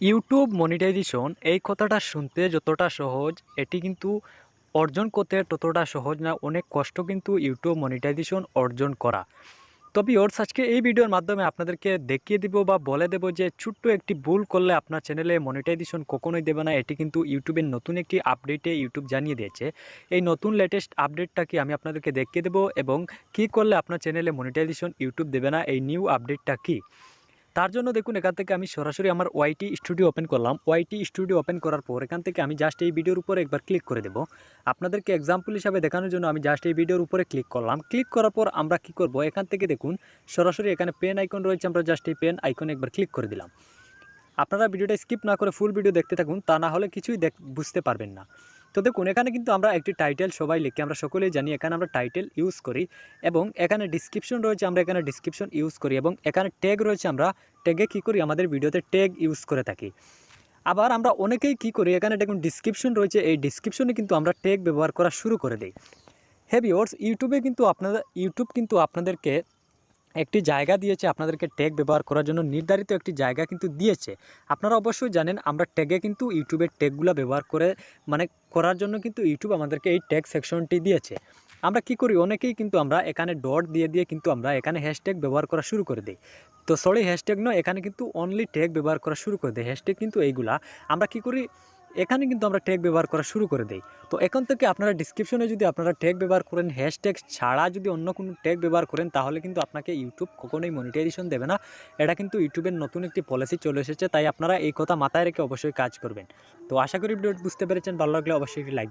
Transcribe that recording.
YouTube monetization এই কথাটা শুনতে যতটা সহজ, এটি কিন্তু অর্জন করতে ততটা সহজ না। অনেক কষ্ট কিন্তু ইউটিউব মনিটাইজেশন অর্জন করা। তো ভিউয়ার্স, আজকে এই ভিডিওর মাধ্যমে আপনাদেরকে দেখিয়ে দিব বা বলে দেব যে ছোট্ট একটি ভুল করলে আপনার চ্যানেলে মনিটাইজেশন কখনোই দেবে না। এটি কিন্তু ইউটিউবের নতুন একটি আপডেটে ইউটিউব জানিয়ে দিয়েছে। এই নতুন লেটেস্ট আপডেটটা কি আমি আপনাদেরকে দেখিয়ে দেব, এবং কি করলে আপনার চ্যানেলে মনিটাইজেশন ইউটিউব দেবে না, এই নিউ আপডেটটা কি। তার জন্য দেখুন, এখান থেকে আমি সরাসরি আমার ওয়াইটি স্টুডিও ওপেন করলাম। ওয়াইটি স্টুডিও ওপেন করার পর এখান থেকে আমি জাস্ট এই ভিডিওর উপরে একবার ক্লিক করে দেব। আপনাদেরকে এক্সাম্পল হিসাবে দেখানোর জন্য আমি জাস্ট এই ভিডিওর উপরে ক্লিক করলাম। ক্লিক করার পর আমরা কি করব, এখান থেকে দেখুন সরাসরি এখানে পেন আইকন রয়েছে, আমরা জাস্ট এই পেন আইকনে একবার ক্লিক করে দিলাম। আপনারা ভিডিওটা স্কিপ না করে ফুল ভিডিও দেখতে থাকুন, তা না হলে কিছুই বুঝতে পারবেন না। তো দেখুন, এখানে কিন্তু আমরা একটি টাইটেল সবাই লিখে, আমরা সকলেই জানি এখানে আমরা টাইটেল ইউজ করি, এবং এখানে ডিসক্রিপশন রয়েছে, আমরা এখানে ডিসক্রিপশন ইউজ করি, এবং এখানে ট্যাগ রয়েছে, আমরা ট্যাগে কী করি, আমাদের ভিডিওতে ট্যাগ ইউজ করে থাকি। আবার আমরা অনেকেই কী করি, এখানে দেখুন ডিসক্রিপশন রয়েছে, এই ডিসক্রিপশনে কিন্তু আমরা ট্যাগ ব্যবহার করা শুরু করে দিই। হ্যাঁ ভিউয়ার্স, ইউটিউব কিন্তু আপনাদেরকে একটি জায়গা দিয়েছে, আপনাদেরকে ট্যাগ ব্যবহার করার জন্য নির্ধারিত একটি জায়গা কিন্তু দিয়েছে। আপনারা অবশ্যই জানেন আমরা ট্যাগে কিন্তু ইউটিউবের ট্যাগগুলো ব্যবহার করার জন্য কিন্তু ইউটিউব আমাদেরকে এই ট্যাগ সেকশনটি দিয়েছে। আমরা কি করি, অনেকেই কিন্তু আমরা এখানে ডট দিয়ে কিন্তু আমরা এখানে হ্যাশট্যাগ ব্যবহার করা শুরু করে দিই। তো সরি, হ্যাশট্যাগ নয়, এখানে কিন্তু অনলি ট্যাগ ব্যবহার করা শুরু করে দিই। হ্যাশট্যাগ কিন্তু এইগুলা আমরা কি করি, এখানে কিন্তু আমরা ট্যাগ ব্যবহার করা শুরু করে দেই। তো এখন থেকে আপনারা ডিসক্রিপশনে যদি আপনারা ট্যাগ ব্যবহার করেন, হ্যাশট্যাগ ছাড়া যদি অন্য কোনো ট্যাগ ব্যবহার করেন, তাহলে কিন্তু আপনাকে ইউটিউব কখনোই মনিটাইজেশন দেবে না। এটা কিন্তু ইউটিউবের নতুন একটি পলিসি চলে এসেছে, তাই আপনারা এই কথা মাথায় রেখে অবশ্যই কাজ করবেন। তো আশা করি ভিডিওটি বুঝতে পেরেছেন। ভালো লাগলে অবশ্যই একটি লাইক